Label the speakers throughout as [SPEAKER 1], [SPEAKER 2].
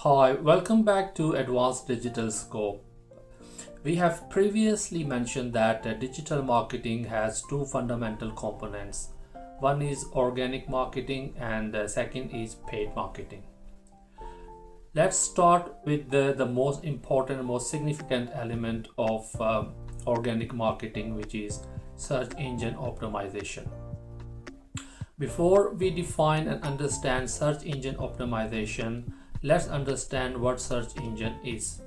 [SPEAKER 1] Hi, welcome back to Advanced Digital Scope. We have previously mentioned that digital marketing has two fundamental components. One is organic marketing and the second is paid marketing. Let's start with the most important, most significant element of organic marketing, which is search engine optimization. Before we define and understand search engine optimization, let's understand what search engine is.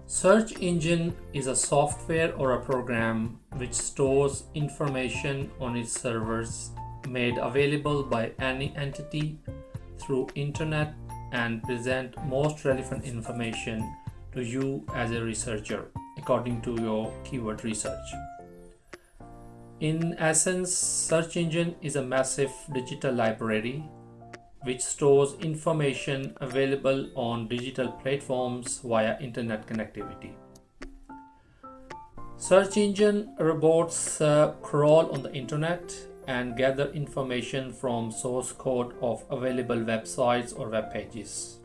[SPEAKER 1] Search engine is a software or a program which stores information on its servers made available by any entity through internet and present most relevant information to you as a researcher according to your keyword research. In essence, search engine is a massive digital library which stores information available on digital platforms via internet connectivity. Search engine robots crawl on the internet and gather information from source code of available websites or web pages.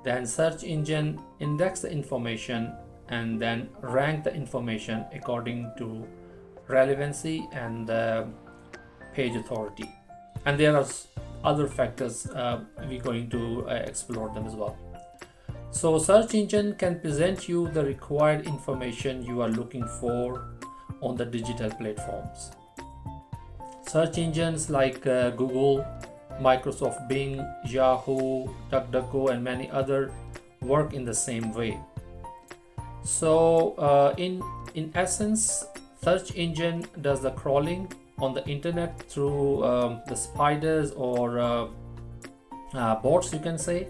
[SPEAKER 1] Then search engine index the information and then rank the information according to relevancy and page authority. And there are other factors we're going to explore them as well. So search engine can present you the required information you are looking for on the digital platforms. Search engines like Google, Microsoft Bing, Yahoo, DuckDuckGo and many other work in the same way. So in essence, search engine does the crawling on the internet through the spiders or bots, you can say,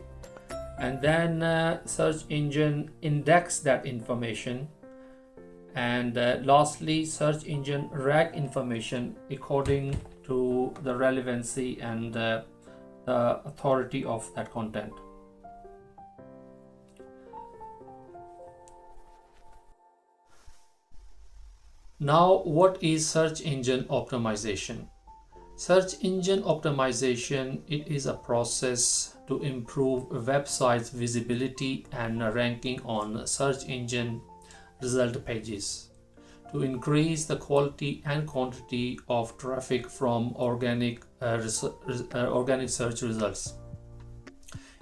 [SPEAKER 1] and then search engine index that information, and lastly search engine rank information according to the relevancy and the authority of that content. Now, what is search engine optimization? Search engine optimization, it is a process to improve a website's visibility and ranking on search engine result pages, to increase the quality and quantity of traffic from organic search results.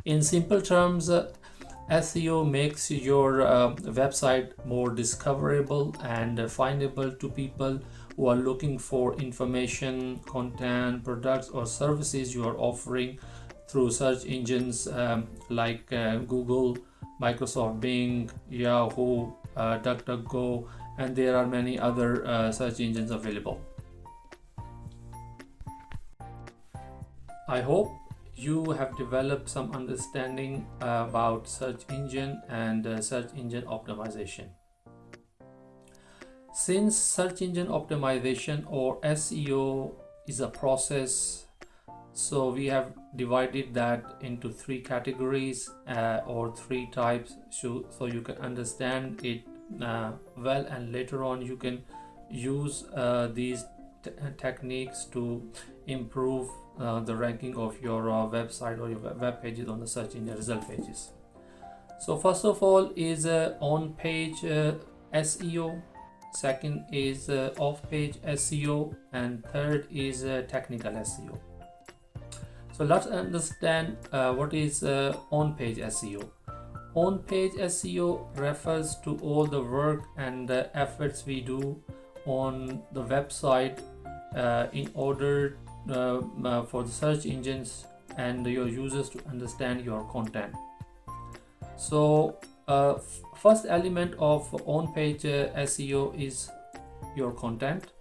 [SPEAKER 1] In simple terms, SEO makes your website more discoverable and findable to people who are looking for information, content, products, or services you are offering through search engines like Google, Microsoft Bing, Yahoo, DuckDuckGo, and there are many other search engines available. I hope you have developed some understanding about search engine and search engine optimization. Since search engine optimization or SEO is a process, so we have divided that into three categories or three types, so you can understand it well, and later on you can use these techniques to improve the ranking of your website or your web pages on the search engine result pages. So first of all is on page SEO, second is off page SEO, and third is technical SEO. So let's understand what is on page SEO. On page SEO refers to all the work and efforts we do on the website in order for the search engines and your users to understand your content. So first element of on-page SEO is your content.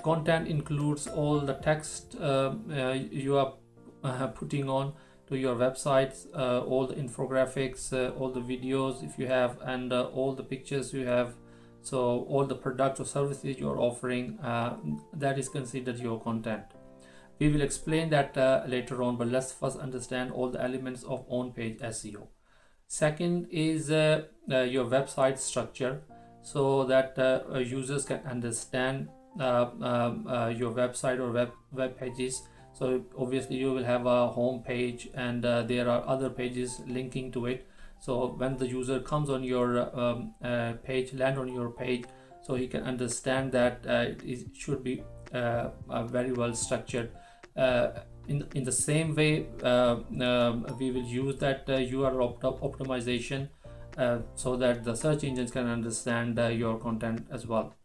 [SPEAKER 1] Content includes all the text you are putting on to your websites, all the infographics, all the videos if you have, and all the pictures you have. So all the products or services you're offering, that is considered your content. We will explain that later on, but let's first understand all the elements of on-page SEO. Second is your website structure, so that users can understand your website or web pages So obviously you will have a home page, and there are other pages linking to it. So when the user comes on your page, land on your page, so he can understand that it should be very well structured. In the same way, we will use that URL optimization, so that the search engines can understand your content as well.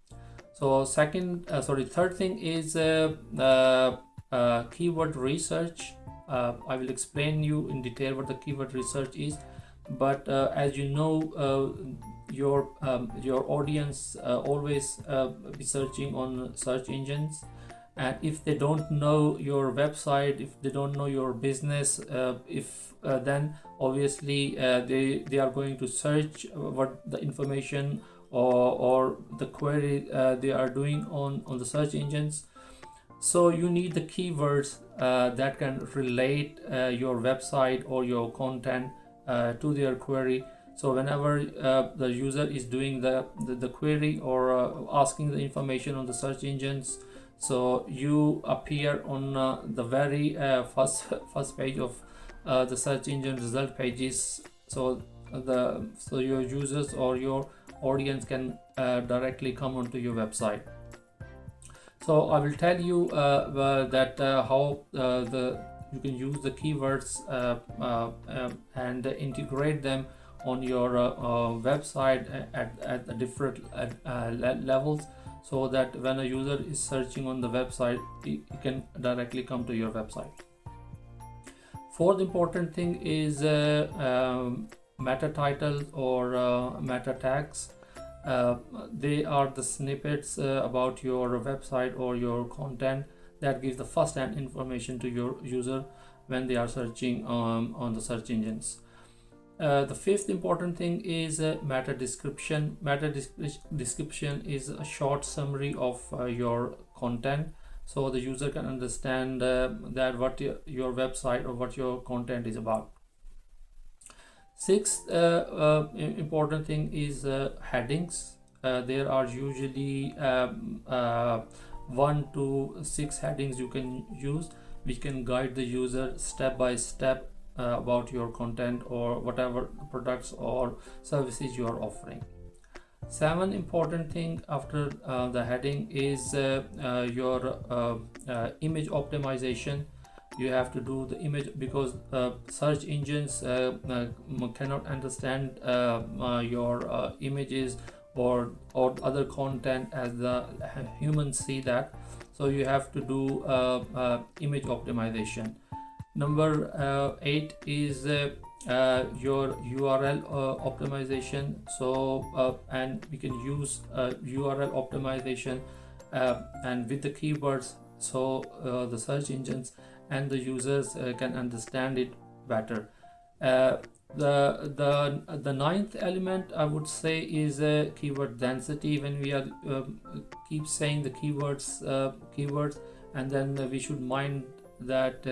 [SPEAKER 1] So third thing is keyword research. I will explain you in detail what the keyword research is, but as you know, your audience always be searching on search engines, and if they don't know your website, if they don't know your business, if then obviously they are going to search what the information or the query they are doing on the search engines. So you need the keywords that can relate your website or your content to their query. So whenever the user is doing the query or asking the information on the search engines, so you appear on the very first page of the search engine result pages. So your users or your audience can directly come onto your website. So I will tell you that how you can use the keywords and integrate them on your website at the different levels, so that when a user is searching on the website, he can directly come to your website. Fourth important thing is meta titles or meta tags. They are the snippets about your website or your content that gives the first-hand information to your user when they are searching on the search engines. The fifth important thing is meta description. Meta description is a short summary of your content, so the user can understand that what your website or what your content is about. Sixth important thing is headings. There are usually 1 to 6 headings you can use, which can guide the user step by step about your content or whatever products or services you are offering. 7 important thing after the heading is your image optimization. You have to do the image, because search engines cannot understand your images or other content as the humans see that. So you have to do image optimization. Number 8 is your URL optimization. So and we can use URL optimization and with the keywords, so the search engines and the users can understand it better. The ninth element I would say is keyword density. When we are keep saying the keywords, and then we should mind that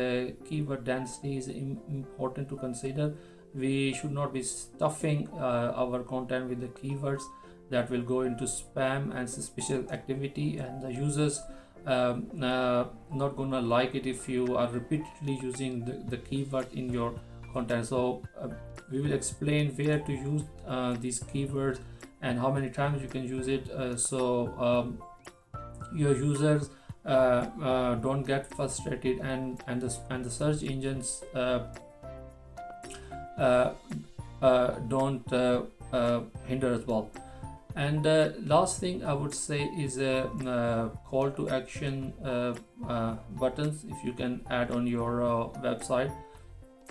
[SPEAKER 1] keyword density is important to consider. We should not be stuffing our content with the keywords that will go into spam and suspicious activity, and the users not gonna like it if you are repeatedly using the keyword in your content. So we will explain where to use these keywords and how many times you can use it, so your users don't get frustrated, and the search engines don't hinder as well. And last thing I would say is call to action buttons. If you can add on your website,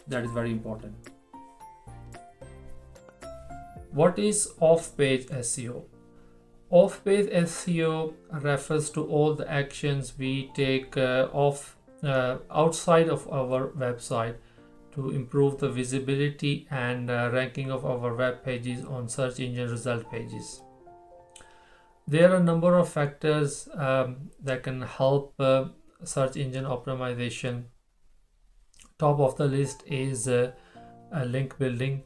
[SPEAKER 1] that is very important. What is off-page SEO? Off-page SEO refers to all the actions we take outside of our website to improve the visibility and ranking of our web pages on search engine result pages. There are a number of factors that can help search engine optimization. Top of the list is link building,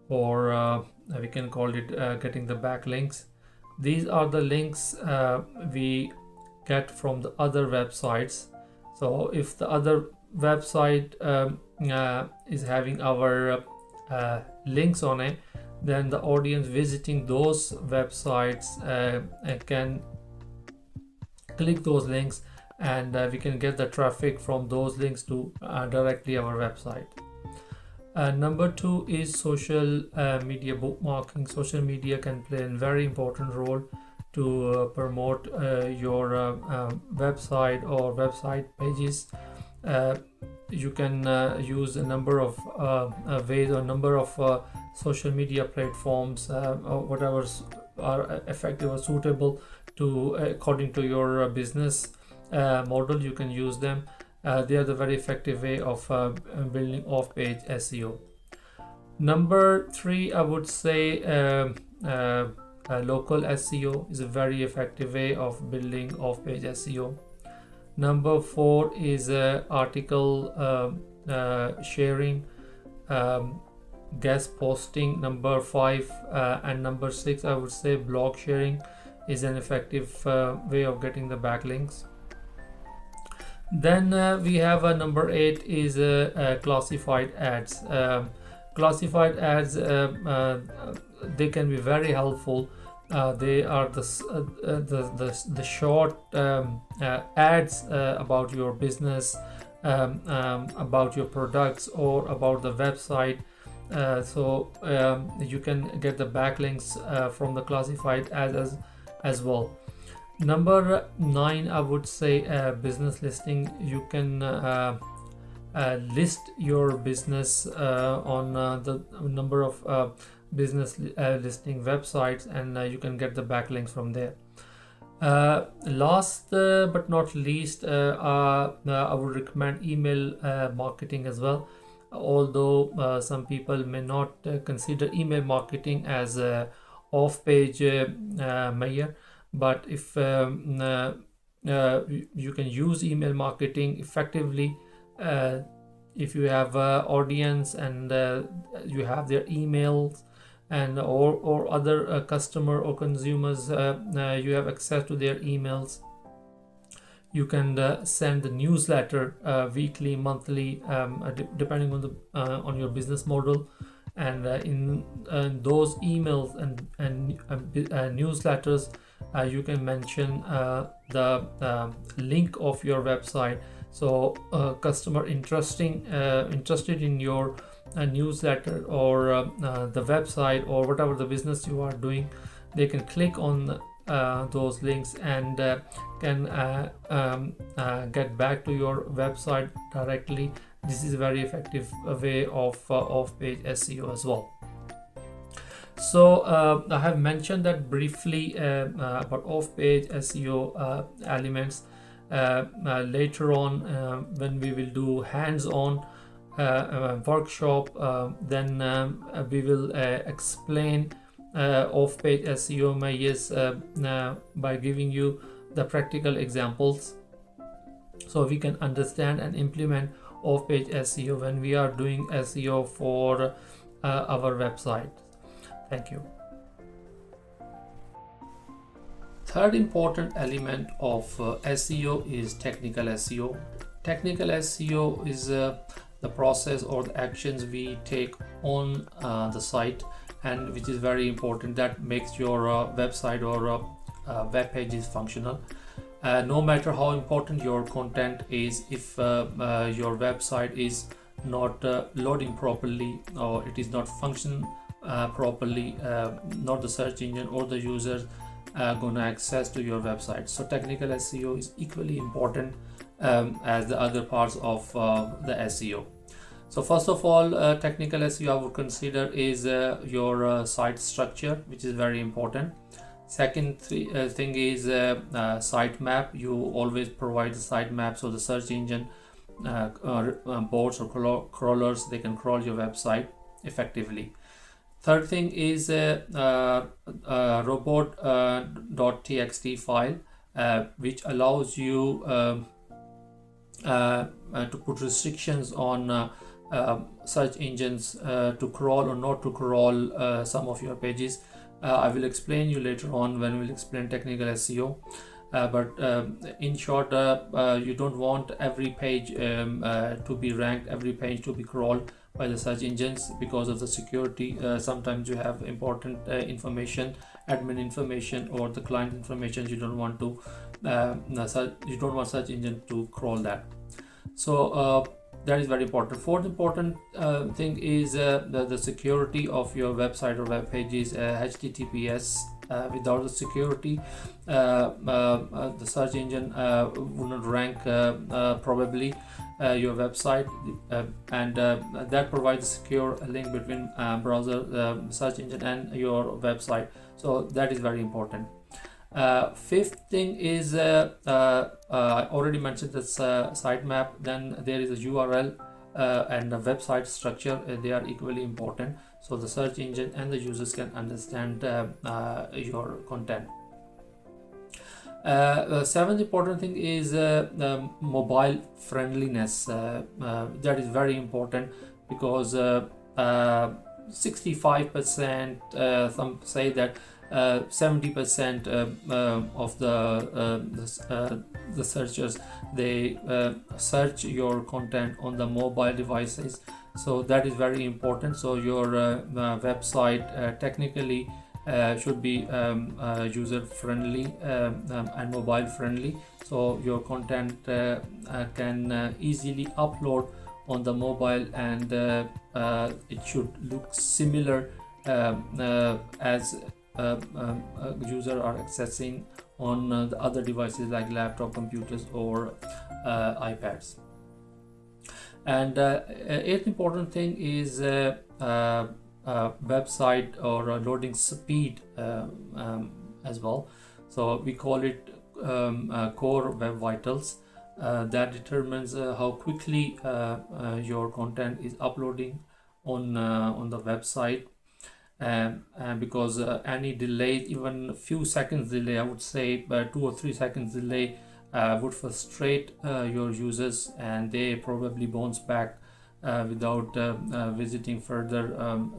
[SPEAKER 1] or we can call it getting the backlinks. These are the links we get from the other websites. So if the other website is having our links on it, then the audience visiting those websites can click those links, and we can get the traffic from those links to directly our website. Number two is social media bookmarking. Social media can play a very important role to promote your website or website pages. You can use a number of ways or number of social media platforms or whatever are effective or suitable to according to your business model. You can use them. They are the very effective way of building off-page SEO. Number three, I would say local SEO is a very effective way of building off-page SEO. Number four is article sharing, guest posting. Number five and number six, I would say blog sharing is an effective way of getting the backlinks. Then we have number eight is classified ads. Classified ads, they can be very helpful. They are the short ads about your business, about your products, or about the website. So you can get the backlinks from the classified ads as well. Number nine, I would say business listing. You can list your business on the number of business listing websites, and you can get the backlinks from there. Last but not least, I would recommend email marketing as well. Although some people may not consider email marketing as a off-page measure, but if you can use email marketing effectively if you have audience and you have their emails and or other customer or consumers, you have access to their emails. You can send the newsletter weekly, monthly, depending on the on your business model. And in those emails and newsletters, you can mention the link of your website. So customer interested in your newsletter or the website or whatever the business you are doing, they can click on those links and can get back to your website directly. This is a very effective way of off-page SEO as well. So I have mentioned that briefly about off-page SEO elements. Later on, when we will do hands-on workshop, then we will explain off-page SEO measures by giving you the practical examples, so we can understand and implement off-page SEO when we are doing SEO for our website. Thank you. Third important element of SEO is technical SEO. Technical SEO is the process or the actions we take on the site, and which is very important, that makes your website or web pages functional. No matter how important your content is, if your website is not loading properly or it is not functioning properly, not the search engine or the users gonna access to your website. So technical SEO is equally important as the other parts of the SEO. So first of all, technical SEO I would consider is your site structure, which is very important. Second thing is site map. You always provide the site map so the search engine bots or crawlers, they can crawl your website effectively. Third thing is robot.txt file, which allows you to put restrictions on search engines to crawl or not to crawl some of your pages. I will explain you later on when we'll explain technical SEO. but in short, you don't want every page to be ranked, every page to be crawled by the search engines because of the security. Sometimes you have important information, admin information, or the client information. You don't want to you don't want search engine to crawl that. So that is very important. Fourth important thing is the security of your website or web pages. HTTPS, without the security, the search engine would not rank probably your website, and that provides a secure link between browser, search engine, and your website. So that is very important. Fifth thing is I already mentioned this sitemap. Then there is a URL and a website structure. They are equally important, so the search engine and the users can understand your content. Seventh important thing is mobile friendliness. That is very important because 65%, some say that 70% of the searchers, they search your content on the mobile devices, so that is very important. So your website technically should be user friendly and mobile friendly, so your content can easily upload on the mobile, and it should look similar as user are accessing on the other devices like laptop, computers, or iPads. And eighth important thing is website or loading speed as well. So we call it core web vitals. That determines how quickly your content is uploading on the website. And because any delay, even a few seconds delay, I would say 2 or 3 seconds delay, would frustrate your users, and they probably bounce back without visiting further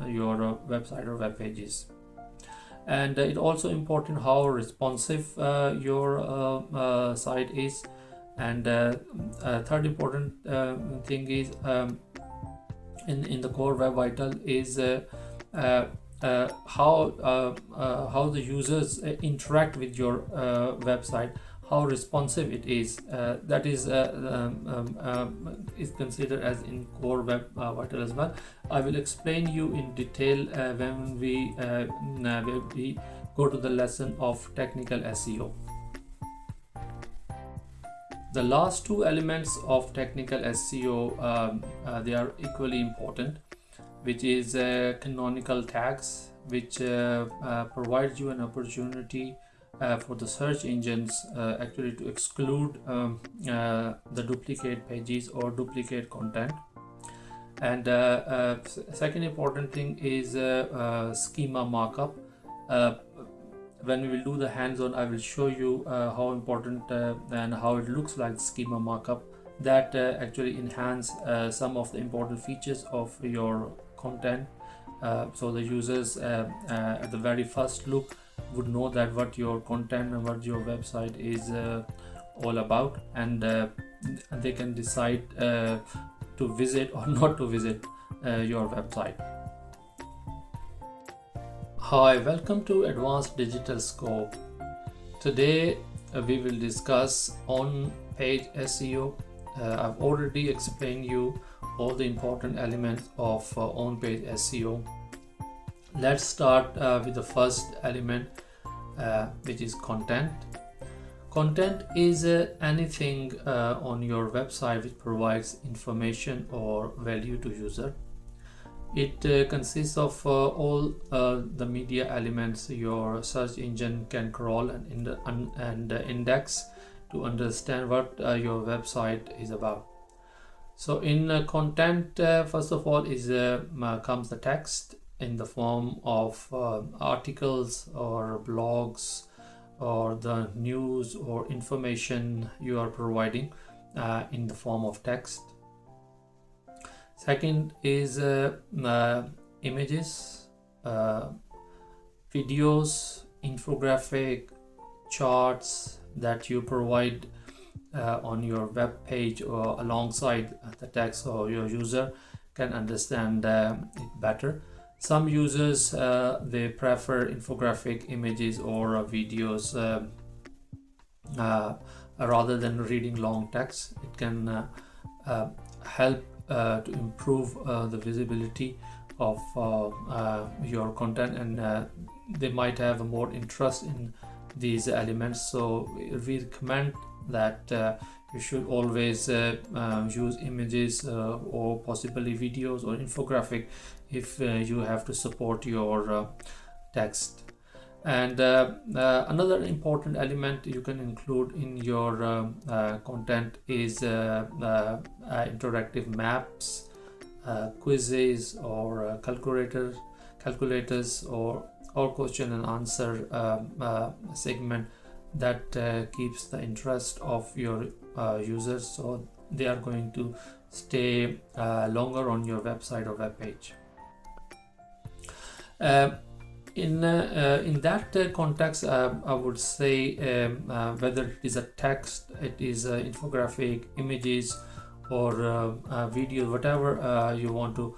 [SPEAKER 1] your website or web pages. And it's also important how responsive your site is. And third important thing is in the core web vital is how the users interact with your website, how responsive it is. That is considered as in core web vital as well. I will explain you in detail when we go to the lesson of technical SEO. The last two elements of technical SEO, they are equally important, which is canonical tags, which provides you an opportunity for the search engines actually to exclude the duplicate pages or duplicate content. And second important thing is schema markup. When we will do the hands-on, I will show you how important and how it looks like schema markup that actually enhance some of the important features of your content, so the users at the very first look would know that what your content and what your website is all about, and they can decide to visit or not to visit your website. Hi, welcome to Advanced Digital Scope. Today we will discuss on-page SEO. I've already explained you all the important elements of on-page SEO. Let's start with the first element, which is content. Content is anything on your website which provides information or value to user. It consists of all the media elements your search engine can crawl and index to understand what your website is about. So in content, first of all comes the text in the form of articles or blogs or the news or information you are providing in the form of text. Second is images, videos, infographic, charts, that you provide on your web page or alongside the text, so your user can understand it better. Some users they prefer infographic images or videos rather than reading long text. It can help to improve the visibility of your content, and they might have more interest in these elements. So we recommend that you should always use images or possibly videos or infographic if you have to support your text. And another important element you can include in your content is interactive maps, quizzes, or calculators, or question and answer segment that keeps the interest of your users, so they are going to stay longer on your website or web page. In that context, I would say whether it is a text, it is infographic, images, or video, whatever you want to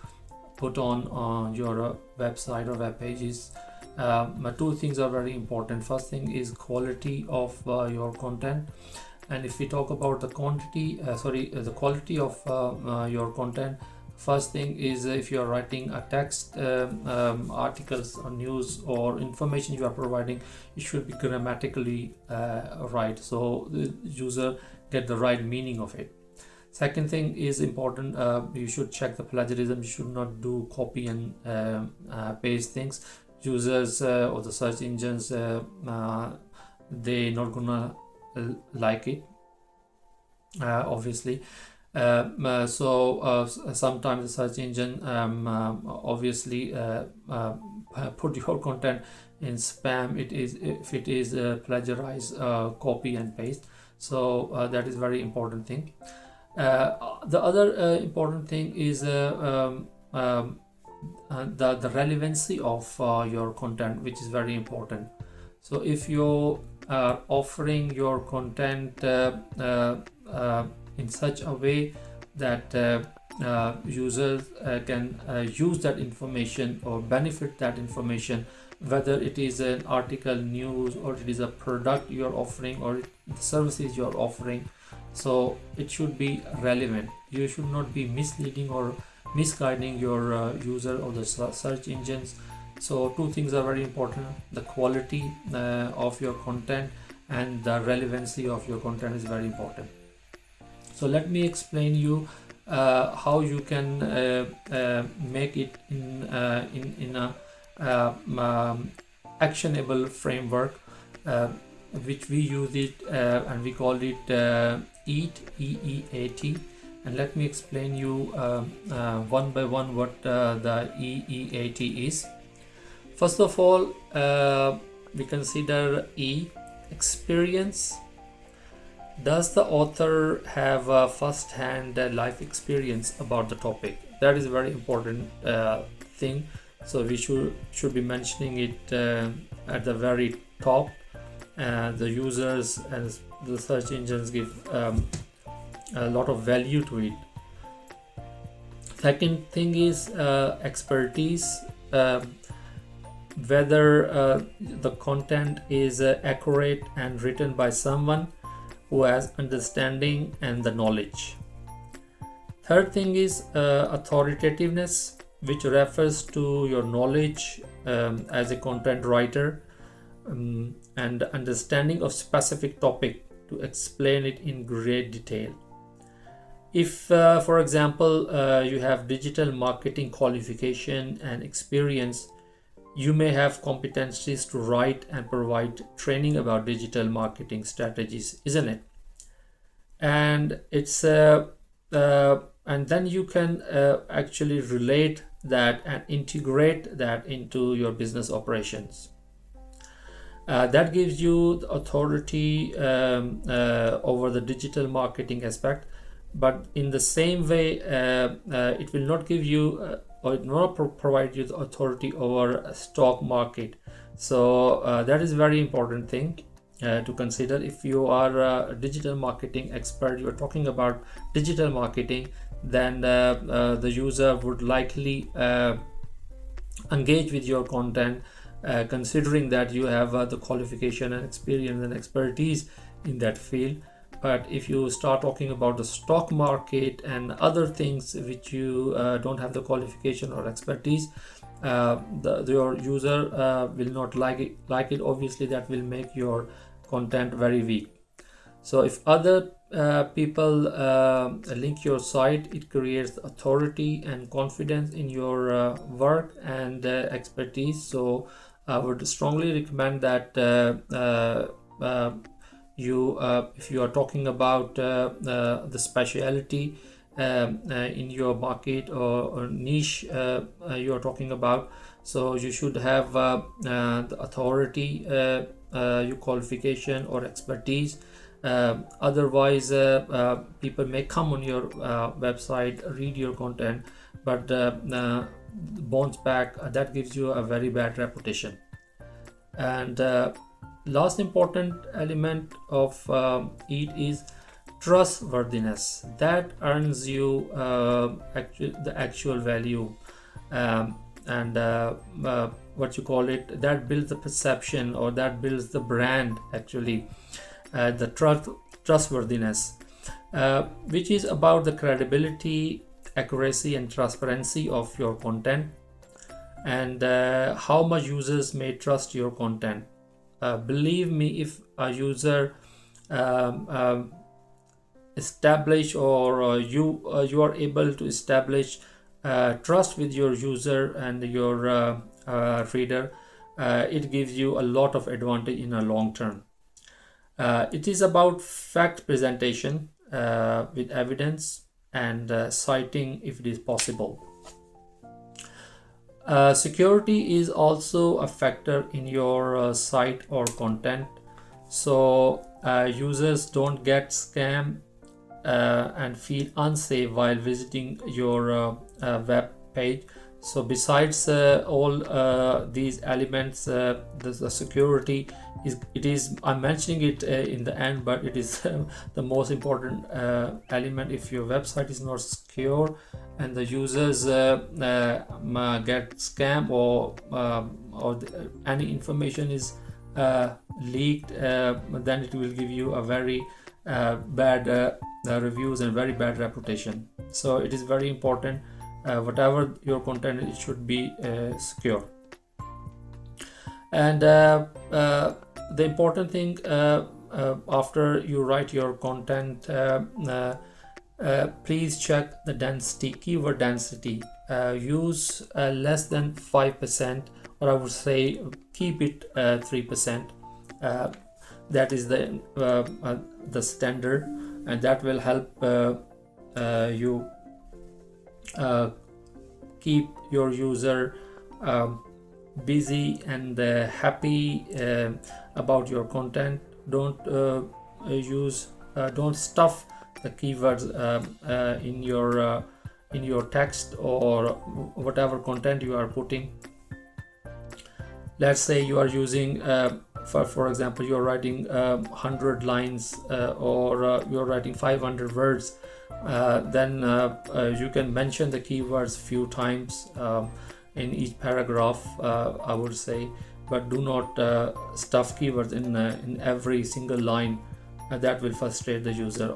[SPEAKER 1] put on your website or web pages, two things are very important. First thing is quality of your content, and if we talk about the quality of your content, first thing is if you are writing a text, articles or news or information you are providing, it should be grammatically right, so the user get the right meaning of it. Second thing is important, you should check the plagiarism. You should not do copy and paste things. Users or the search engines, they not gonna like it, obviously. Sometimes the search engine obviously put your content in spam if it is plagiarized, copy and paste. So that is very important thing. The other important thing is the relevancy of your content, which is very important. So if you are offering your content in such a way that users can use that information or benefit that information, whether it is an article, news, or it is a product you're offering, or the services you're offering, so it should be relevant. You should not be misleading or misguiding your user or the search engines. So two things are very important: the quality of your content and the relevancy of your content is very important. So let me explain you how you can make it in a actionable framework, which we use it and we call it EEAT. And let me explain you one by one what the EEAT is. First of all, we consider E, experience. Does the author have a first-hand life experience about the topic? That is a very important thing. So we should be mentioning it at the very top. The users and the search engines give a lot of value to it. Second thing is expertise. Whether the content is accurate and written by someone who has understanding and the knowledge. Third thing is authoritativeness, which refers to your knowledge as a content writer and understanding of specific topic to explain it in great detail. If for example you have digital marketing qualification and experience, you may have competencies to write and provide training about digital marketing strategies, isn't it? And it's and then you can actually relate that and integrate that into your business operations. That gives you the authority over the digital marketing aspect, but in the same way it will not give you or it will not provide you the authority over a stock market. So that is very important thing. to consider. If you are a digital marketing expert, you're talking about digital marketing, then the user would likely engage with your content, considering that you have the qualification and experience and expertise in that field. But if you start talking about the stock market and other things which you don't have the qualification or expertise, your user will not like it. Obviously that will make your content very weak. So if other people link your site, it creates authority and confidence in your work and expertise. So I would strongly recommend that if you are talking about the specialty in your market or niche you are talking about, so you should have the authority, your qualification or expertise. Otherwise people may come on your website, read your content, but bounce back. That gives you a very bad reputation. And last important element of it is trustworthiness. That earns you the actual value, and what you call it, that builds the perception, or that builds the brand actually, the trustworthiness, which is about the credibility, accuracy and transparency of your content, and how much users may trust your content. Believe me, if a user establish, or you are able to establish trust with your user and your reader, it gives you a lot of advantage in a long term. It is about fact presentation with evidence and citing if it is possible. Security is also a factor in your site or content, so users don't get scammed and feel unsafe while visiting your web page. So besides all these elements, the security is I'm mentioning it in the end, but it is the most important element. If your website is not secure and the users get scammed, or any information is leaked, then it will give you a very bad reviews and very bad reputation. So it is very important, whatever your content, it should be secure. And the important thing, after you write your content, please check the density, keyword density. Use less than 5%, or I would say keep it 3%. That is the standard, and that will help you keep your user busy and happy about your content. Don't don't stuff the keywords in your text or whatever content you are putting. Let's say you are using for example, you are writing 100 lines or you are writing 500 words, then you can mention the keywords few times in each paragraph, I would say, but do not stuff keywords in every single line. That will frustrate the user.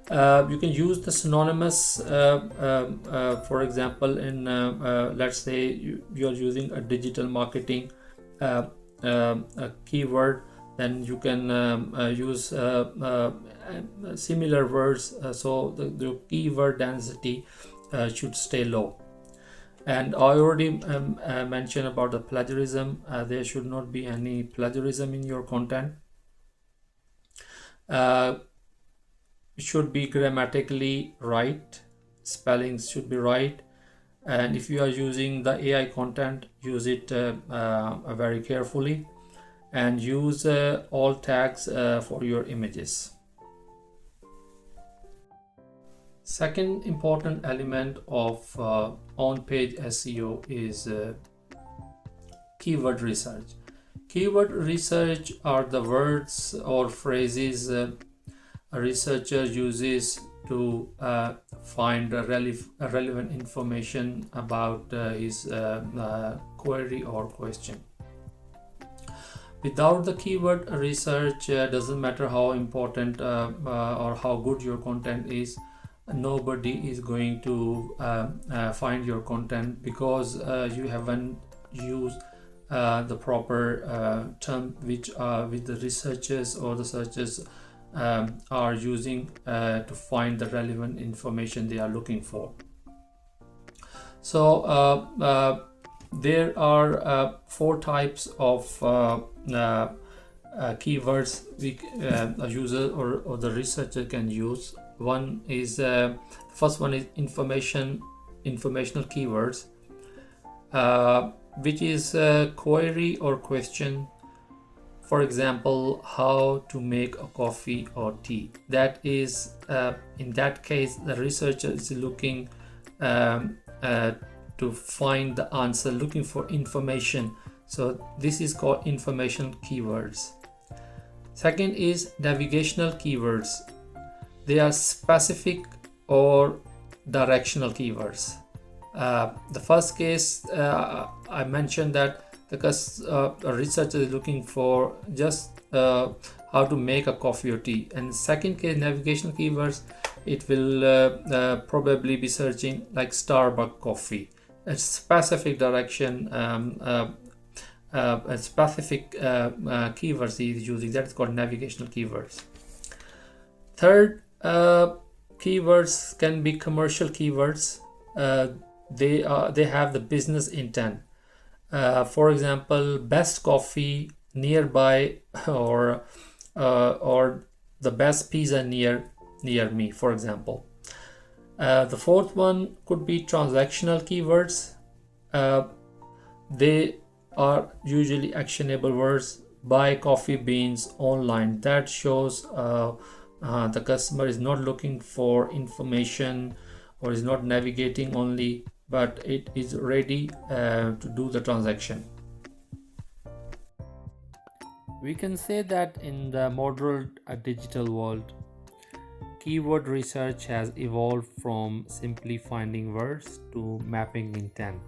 [SPEAKER 1] You can use the synonymous, for example, in let's say you are using a digital marketing a keyword, then you can use similar words, so the keyword density should stay low. And I already mentioned about the plagiarism. There should not be any plagiarism in your content. It should be grammatically right, spellings should be right, and if you are using the AI content, use it very carefully, and use all tags for your images. Second important element of on-page SEO is keyword research. Keyword research are the words or phrases a researcher uses to find relevant information about his query or question. Without the keyword research, doesn't matter how important or how good your content is, nobody is going to find your content because you haven't used the proper term which the researchers or the searchers are using to find the relevant information they are looking for. So there are 4 types of keywords a user or the researcher can use. One is first one is informational keywords, which is a query or question. For example, how to make a coffee or tea. That is, in that case, the researcher is looking to find the answer, looking for information. So this is called informational keywords. Second is navigational keywords. They are specific or directional keywords. The first case I mentioned that because a researcher is looking for just how to make a coffee or tea. And second case, navigational keywords, it will probably be searching like Starbucks coffee. A specific direction, a specific keywords he is using. That is called navigational keywords. Third, keywords can be commercial keywords. They have the business intent. For example, best coffee nearby, or the best pizza near me, for example. The fourth one could be transactional keywords. They are usually actionable words. Buy coffee beans online. That shows the customer is not looking for information or is not navigating only, but it is ready to do the transaction. We can say that in the modern digital world, keyword research has evolved from simply finding words to mapping intent.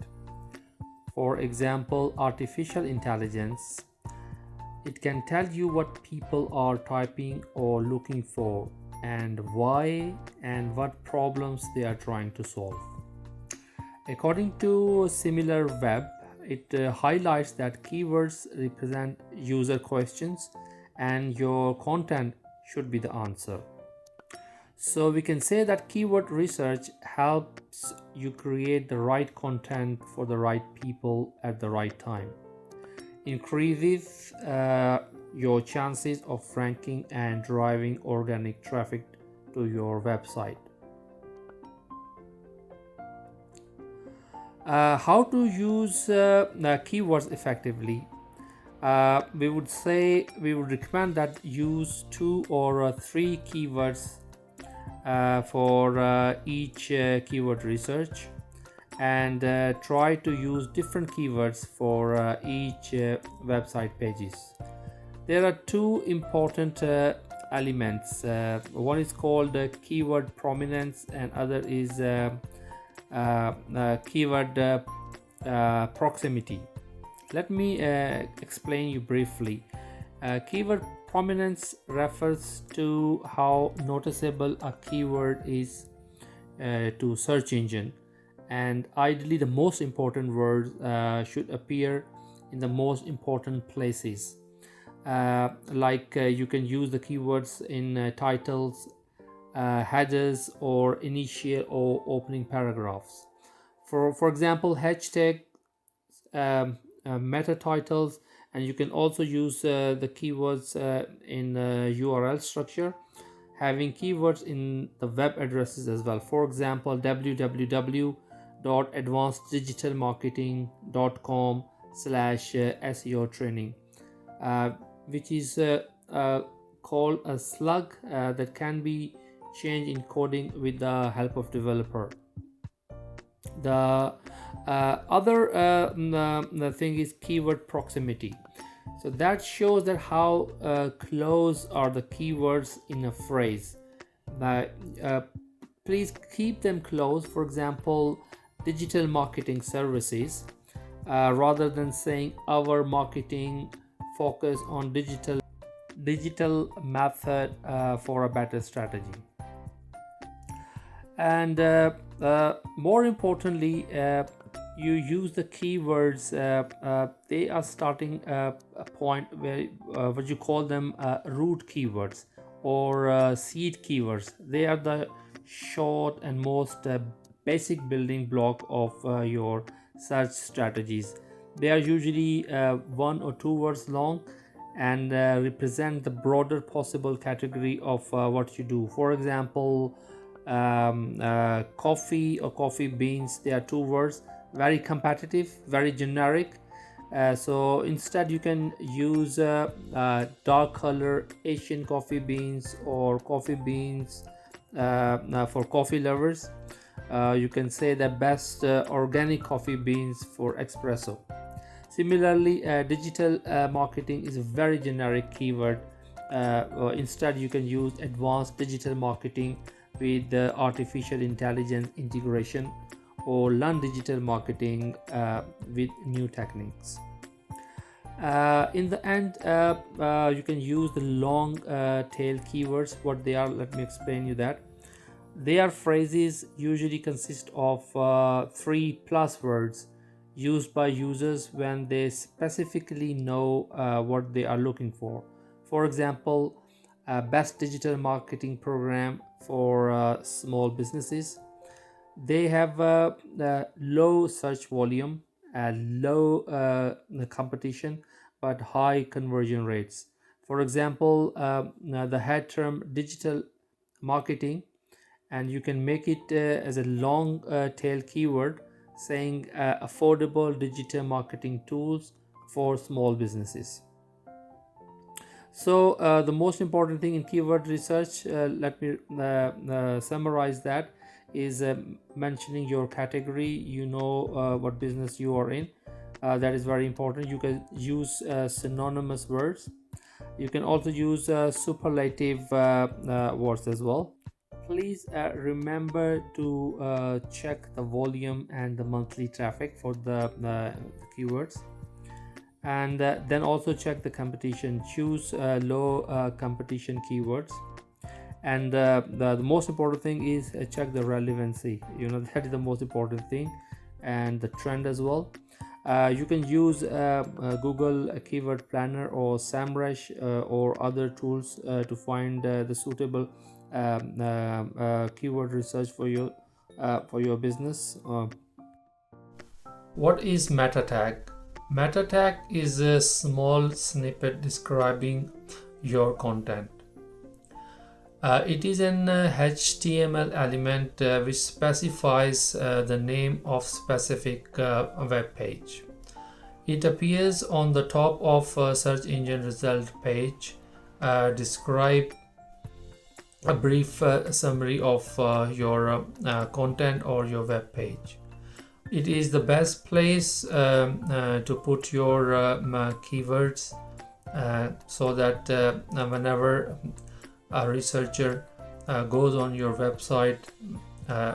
[SPEAKER 1] For example, artificial intelligence, it can tell you what people are typing or looking for and why and what problems they are trying to solve. According to SimilarWeb, it highlights that keywords represent user questions and your content should be the answer. So we can say that keyword research helps you create the right content for the right people at the right time. Increases your chances of ranking and driving organic traffic to your website. How to use keywords effectively? We would recommend that use 2 or 3 keywords for each keyword research, and try to use different keywords for each website pages. There are 2 important elements. One is called keyword prominence and other is keyword proximity. Let me explain you briefly. Keyword prominence refers to how noticeable a keyword is to search engine, and ideally the most important words should appear in the most important places. You can use the keywords in titles, headers, or initial or opening paragraphs. For example, hashtag, meta titles, and you can also use the keywords in URL structure, having keywords in the web addresses as well. For example, www.advanceddigitalmarketing.com/SEO training, which is called a slug that can be changed in coding with the help of developer. The other thing is keyword proximity. So that shows that how close are the keywords in a phrase. Now, please keep them close. For example, digital marketing services, rather than saying our marketing focus on digital method for a better strategy. And more importantly, you use the keywords. They are starting a point where what you call them root keywords or seed keywords. They are the short and most basic building block of your search strategies. They are usually 1 or 2 words long and represent the broader possible category of what you do. For example, coffee or coffee beans, they are 2 words, very competitive, very generic. So instead you can use dark color Asian coffee beans or coffee beans for coffee lovers. You can say the best organic coffee beans for espresso. Similarly, digital marketing is a very generic keyword. Instead you can use advanced digital marketing with artificial intelligence integration, or learn digital marketing with new techniques. In the end, you can use the long tail keywords. What they are, let me explain you that. They are phrases usually consist of 3+ words used by users when they specifically know what they are looking for. For example, best digital marketing program for small businesses. They have low search volume, low competition, but high conversion rates. For example, the head term digital marketing, and you can make it as a long tail keyword saying affordable digital marketing tools for small businesses. So the most important thing in keyword research, let me summarize that, is mentioning your category. You know what business you are in. That is very important. You can use synonymous words. You can also use superlative words as well. Please remember to check the volume and the monthly traffic for the keywords, and then also check the competition. Choose low competition keywords, and the most important thing is check the relevancy. That is the most important thing, and the trend as well. You can use Google Keyword Planner or SEMrush or other tools to find the suitable keyword research for your business. What is meta tag? Meta tag is a small snippet describing your content. It is an HTML element which specifies the name of specific web page. It appears on the top of a search engine result page. Describe a brief summary of your content or your web page. It is the best place to put your keywords so that whenever a researcher goes on your website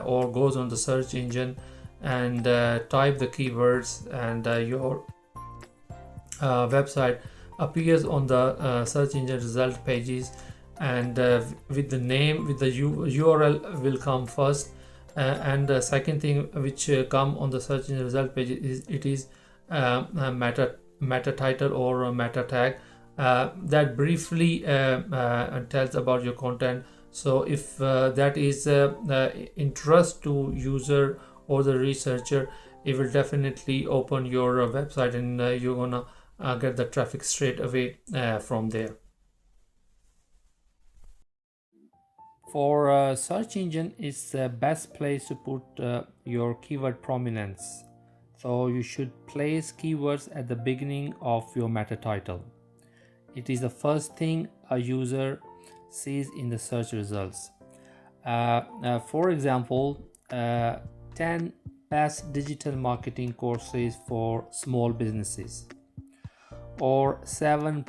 [SPEAKER 1] or goes on the search engine and type the keywords, and your website appears on the search engine result pages, and with the name, with the URL will come first, and the second thing which come on the search engine result page is a meta title or a meta tag that briefly tells about your content. So if that is interest to user or the researcher, it will definitely open your website, and you're gonna get the traffic straight away from there. For search engine, is the best place to put your keyword prominence. So you should place keywords at the beginning of your meta title. It is the first thing a user sees in the search results. For example, 10 best digital marketing courses for small businesses, or 7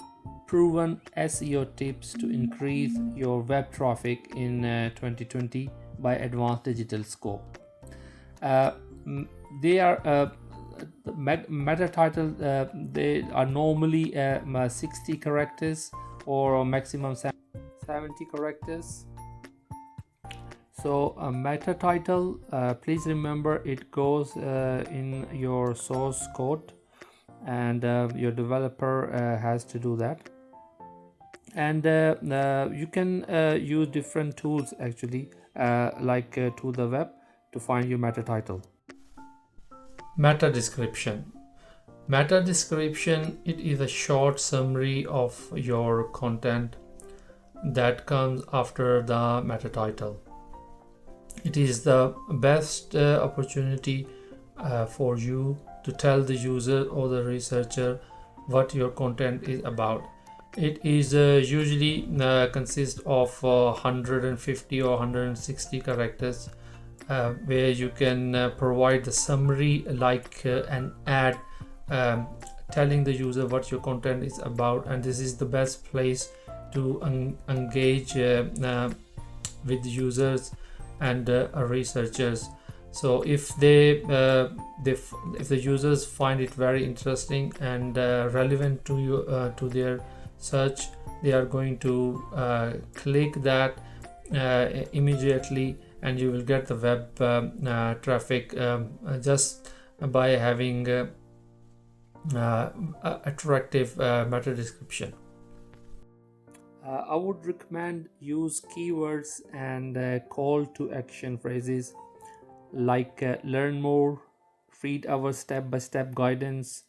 [SPEAKER 1] proven SEO tips to increase your web traffic in 2020 by Advanced Digital Scope. They are the meta title. They are normally 60 characters or maximum 70 characters. So a meta title, please remember it goes in your source code, and your developer has to do that. And you can use different tools actually, like to the web, to find your meta title. Meta description. Meta description, it is a short summary of your content that comes after the meta title. It is the best opportunity for you to tell the user or the researcher what your content is about. It is usually consists of 150 or 160 characters, where you can provide the summary like an ad, telling the user what your content is about. And this is the best place to engage with the users and researchers. So if the users find it very interesting and relevant to you, to their search, they are going to click that immediately, and you will get the web traffic just by having attractive meta description. I would recommend use keywords and call to action phrases like learn more, read our step-by-step guidance,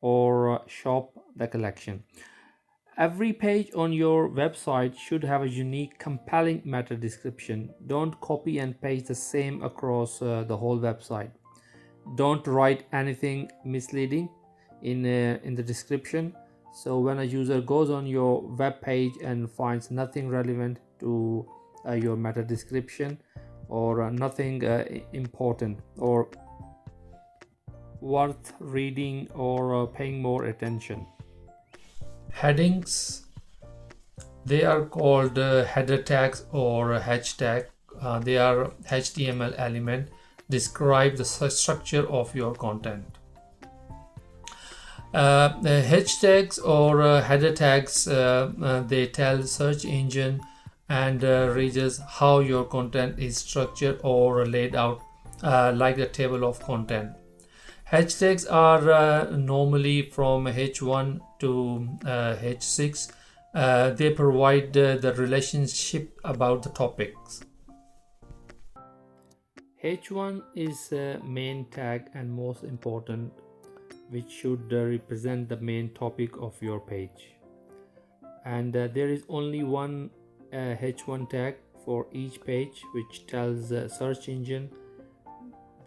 [SPEAKER 1] or shop the collection. Every page on your website should have a unique, compelling meta description. Don't copy and paste the same across the whole website. Don't write anything misleading in the description. So when a user goes on your web page and finds nothing relevant to your meta description, or nothing important or worth reading or paying more attention. Headings, they are called header tags or hashtag. They are HTML element, describe the structure of your content. The hashtags or header tags, they tell search engine and readers how your content is structured or laid out, like the table of content. Hashtags are normally from H1 to H6. They provide the relationship about the topics. H1 is main tag and most important, which should represent the main topic of your page. And there is only one H1 tag for each page, which tells the search engine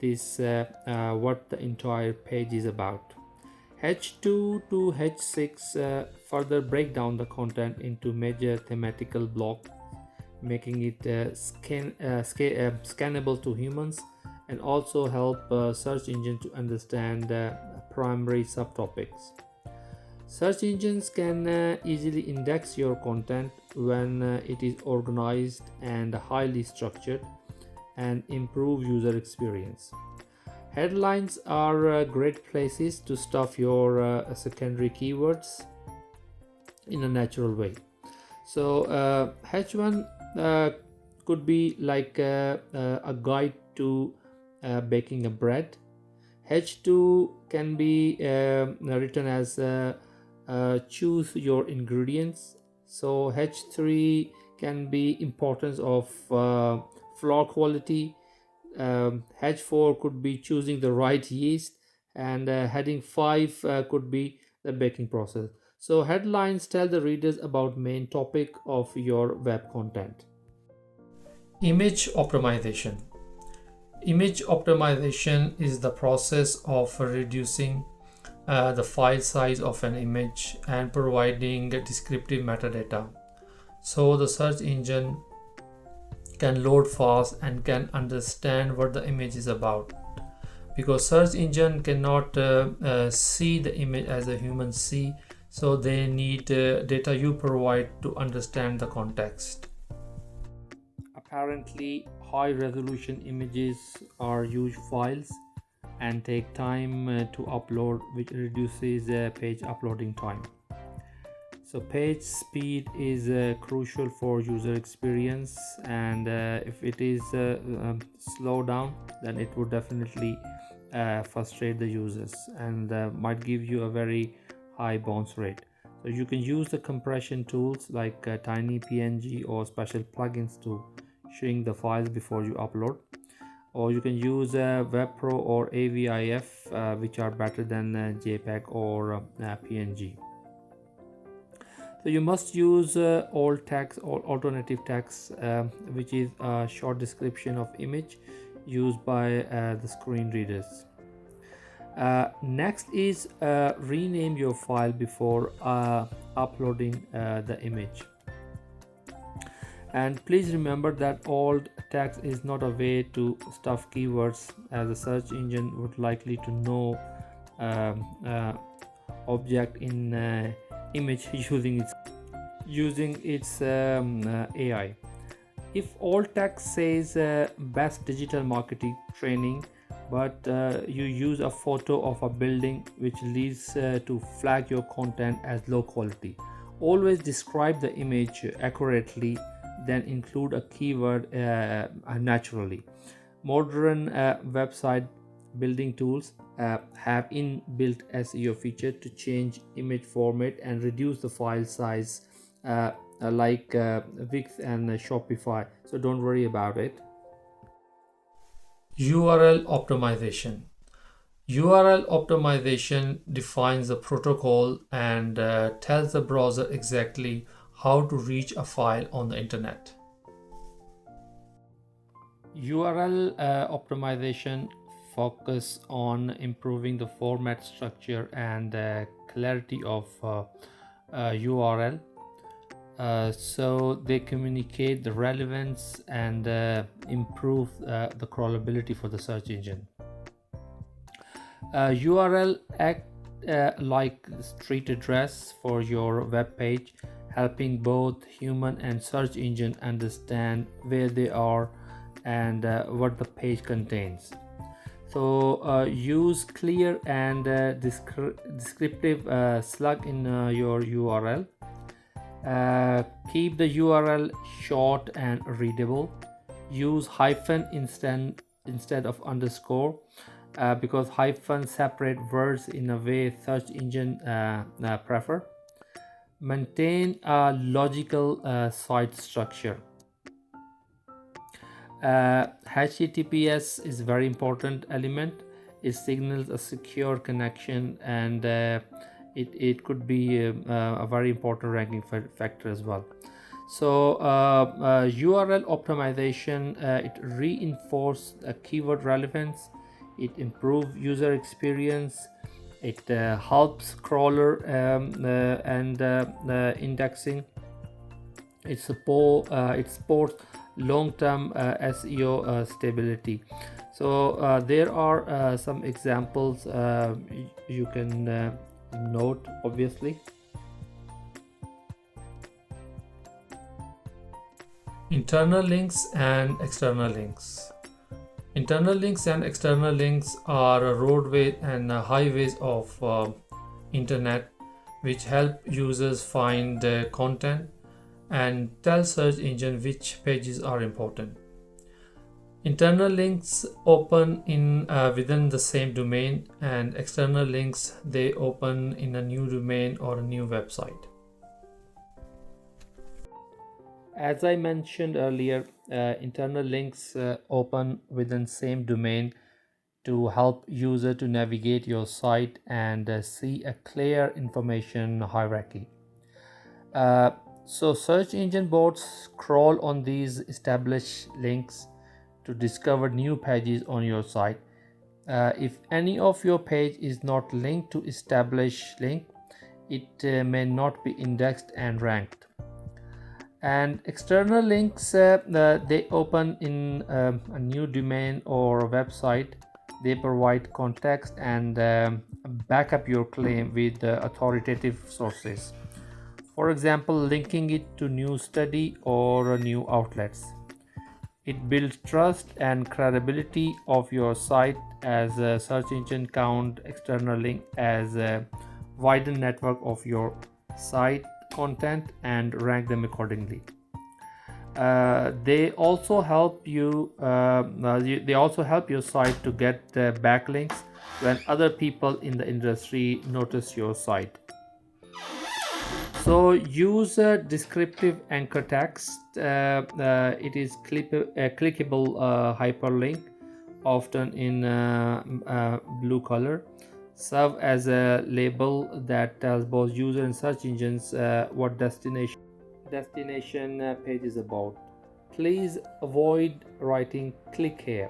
[SPEAKER 1] this what the entire page is about. H2 to H6 further break down the content into major thematical blocks, making it scannable to humans, and also help search engine to understand primary subtopics. Search engines can easily index your content when it is organized and highly structured, and improve user experience. Headlines are great places to stuff your secondary keywords in a natural way. So H1 could be like a guide to baking a bread. H2 can be written as choose your ingredients. So H3 can be importance of flour quality. H4 could be choosing the right yeast, and heading 5 could be the baking process. So headlines tell the readers about main topic of your web content. Image optimization. Image optimization is the process of reducing the file size of an image and providing descriptive metadata, so the search engine can load fast and can understand what the image is about. Because search engine cannot see the image as a human see, So they need data you provide to understand the context. Apparently, high resolution images are huge files and take time to upload, which reduces page uploading time. So page speed is crucial for user experience, and if it is slow down, then it would definitely frustrate the users and might give you a very high bounce rate. So you can use the compression tools like TinyPNG or special plugins to shrink the files before you upload, or you can use WebPro or AVIF, which are better than JPEG or PNG. So you must use alt text or alternative text, which is a short description of image used by the screen readers. Next is rename your file before uploading the image. And please remember that alt text is not a way to stuff keywords, as a search engine would likely to know object in image using its AI. If alt text says best digital marketing training, but you use a photo of a building, which leads to flag your content as low quality. Always describe the image accurately, then include a keyword naturally. Modern website building tools have inbuilt SEO feature to change image format and reduce the file size, like Wix and Shopify, so don't worry about it. URL optimization. URL optimization defines the protocol and tells the browser exactly how to reach a file on the internet. URL optimization focus on improving the format structure and clarity of URL, so they communicate the relevance and improve the crawlability for the search engine. URL act like street address for your web page, helping both human and search engine understand where they are and what the page contains. So use clear and descriptive slug in your URL. Keep the URL short and readable. Use hyphen instead of underscore, because hyphen separate words in a way search engine prefer. Maintain a logical site structure. HTTPS is a very important element. It signals a secure connection, and it could be a very important ranking factor as well. So URL optimization, it reinforces keyword relevance, it improves user experience, it helps crawler and indexing. It supports long-term SEO stability. So there are some examples you can note, obviously. Internal links and external links. Internal links and external links are roadways and highways of internet, which help users find content and tell search engine which pages are important. Internal links open in within the same domain, and external links, they open in a new domain or a new website. As I mentioned earlier, internal links open within same domain to help user to navigate your site and see a clear information hierarchy. So search engine bots crawl on these established links to discover new pages on your site. If any of your page is not linked to established link, it may not be indexed and ranked. And external links, they open in a new domain or website. They provide context and back up your claim with authoritative sources. For example, linking it to new study or new outlets. It builds trust and credibility of your site as a search engine count external link as a wider network of your site content and rank them accordingly. They also help they also help your site to get backlinks when other people in the industry notice your site. So use a descriptive anchor text. It is clickable hyperlink, often in blue color, serve as a label that tells both user and search engines what destination page is about. Please avoid writing click here.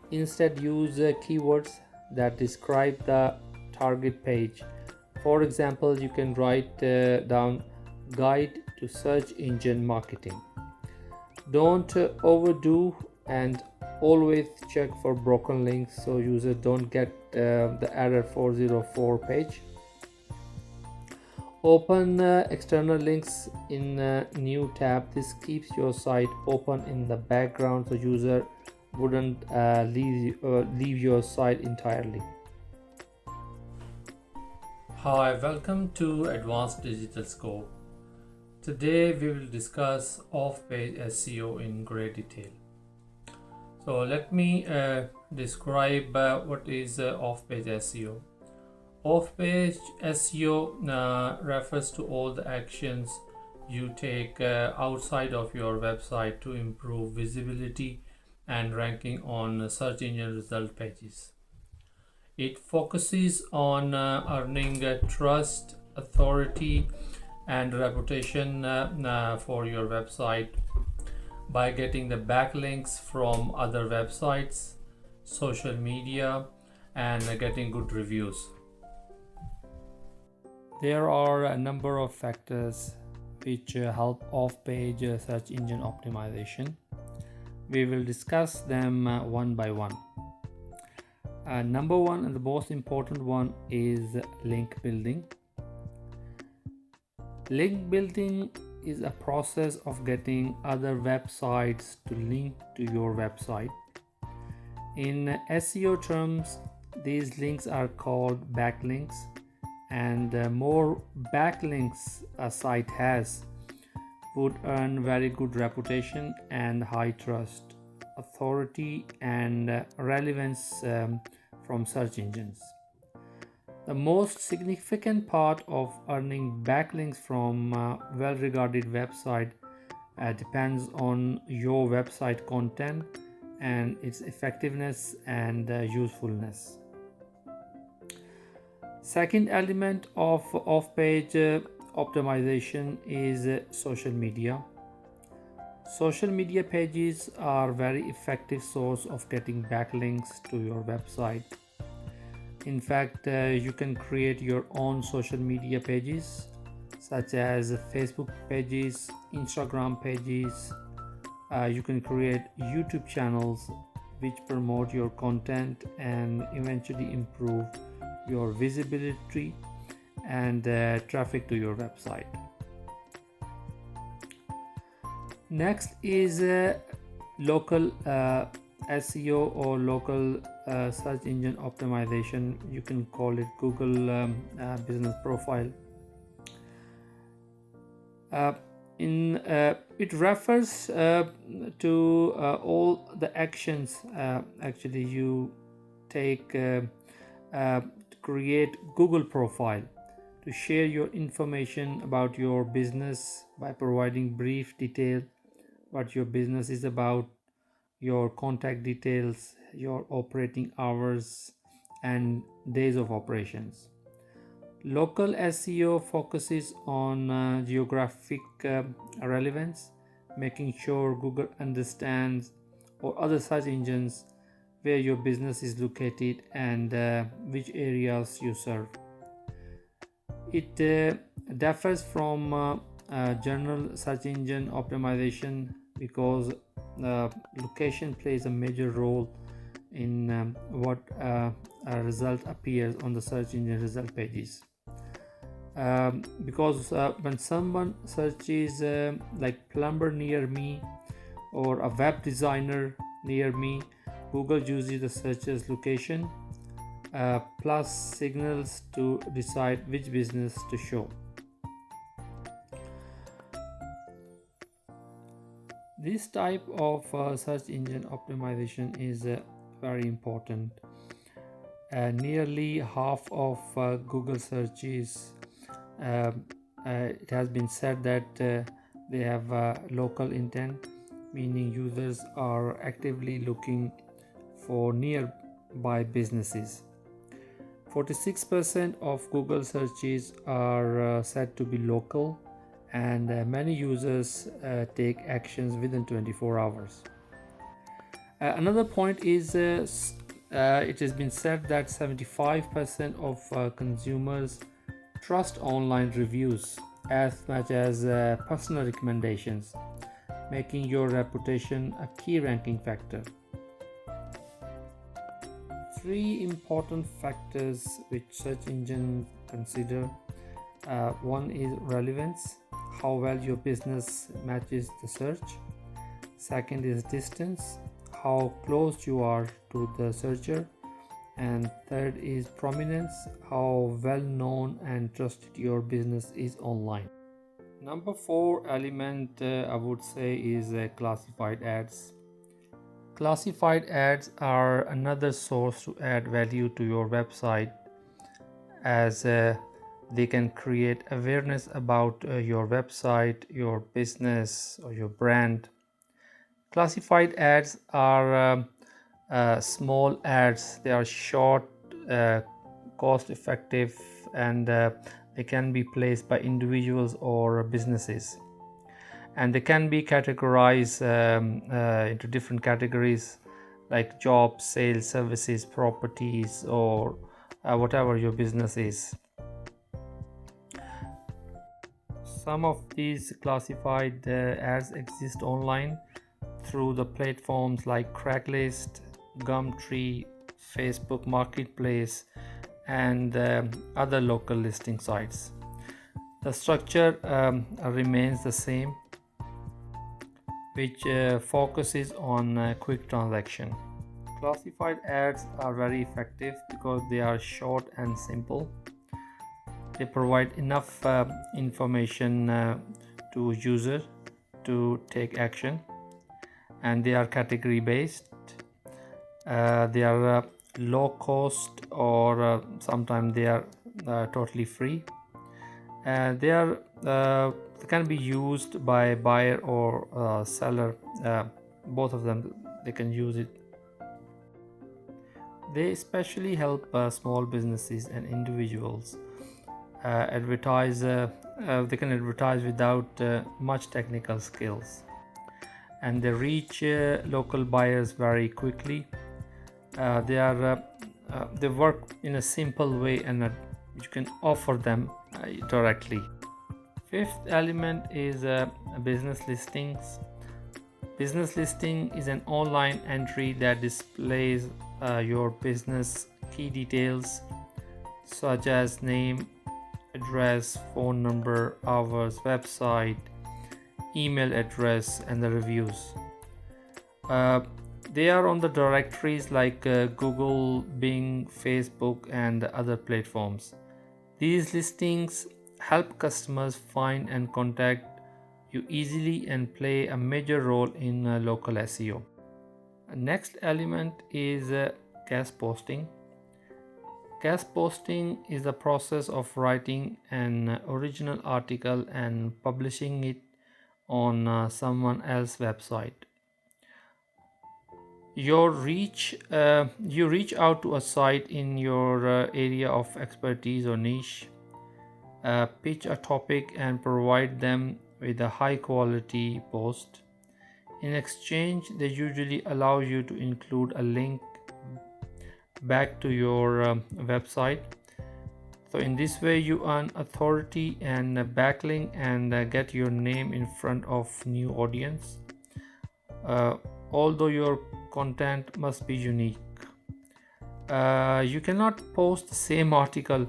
[SPEAKER 1] Instead, use keywords that describe the target page. For example, you can write down guide to search engine marketing. Don't overdo, and always check for broken links so users don't get the error 404 page. Open external links in a new tab. This keeps your site open in the background so user wouldn't leave your site entirely. Hi, welcome to Advanced Digital Scope. Today we will discuss off-page SEO in great detail. So let me describe what is off-page SEO. Off-page SEO refers to all the actions you take outside of your website to improve visibility and ranking on search engine result pages. It focuses on earning trust, authority, and reputation for your website by getting the backlinks from other websites, social media, and getting good reviews. There are a number of factors which help off-page search engine optimization. We will discuss them one by one. Number one, and the most important one, is link building. Link building is a process of getting other websites to link to your website. In SEO terms, these links are called backlinks, and the more backlinks a site has would earn very good reputation and high trust, authority, and relevance from search engines. The most significant part of earning backlinks from well-regarded website depends on your website content and its effectiveness and usefulness. Second element of off-page optimization is social media. Social media pages are very effective source of getting backlinks to your website. In fact, you can create your own social media pages such as Facebook pages, Instagram pages. You can create YouTube channels which promote your content and eventually improve your visibility and traffic to your website. Next is local SEO or local search engine optimization. You can call it Google Business Profile. It refers to all the actions actually you take to create Google profile, to share your information about your business by providing brief detail what your business is about, your contact details, your operating hours, and days of operations. Local SEO focuses on geographic relevance, making sure Google understands, or other search engines, where your business is located and which areas you serve. It differs from general search engine optimization because location plays a major role in what result appears on the search engine result pages. Because when someone searches like plumber near me or a web designer near me, Google uses the searcher's location plus signals to decide which business to show. This type of search engine optimization is very important. Nearly half of Google searches, it has been said that they have local intent, meaning users are actively looking for nearby businesses. 46% of Google searches are said to be local, and many users take actions within 24 hours. Another point is it has been said that 75% of consumers trust online reviews as much as personal recommendations, making your reputation a key ranking factor. Three important factors which search engines consider. One is relevance, how well your business matches the search. Second is distance, how close you are to the searcher. And third is prominence, how well known and trusted your business is online. Number 4 element I would say is classified ads. Classified ads are another source to add value to your website, as they can create awareness about your website, your business, or your brand. Classified ads are small ads. They are short, cost effective, and they can be placed by individuals or businesses, and they can be categorized into different categories like jobs, sales, services, properties, or whatever your business is. Some of these classified ads exist online through the platforms like Craigslist, Gumtree, Facebook Marketplace, and other local listing sites. The structure remains the same, which focuses on quick transaction. Classified ads are very effective because they are short and simple. They provide enough information to user to take action, and they are category based. They are low cost, or sometimes they are totally free. They can be used by buyer or seller. Both of them, they can use it. They especially help small businesses and individuals advertise. They can advertise without much technical skills, and they reach local buyers very quickly. They work in a simple way, and you can offer them directly. Fifth element is business listings. Business listing is an online entry that displays your business key details such as name, address, phone number, hours, website, email address, and the reviews. They are on the directories like Google, Bing, Facebook, and other platforms. These listings help customers find and contact you easily and play a major role in local SEO. Next element is guest posting. Guest posting is the process of writing an original article and publishing it on someone else's website. You reach out to a site in your area of expertise or niche, pitch a topic, and provide them with a high quality post. In exchange, they usually allow you to include a link back to your website. So in this way you earn authority and backlink and get your name in front of new audience, although your content must be unique. You cannot post the same article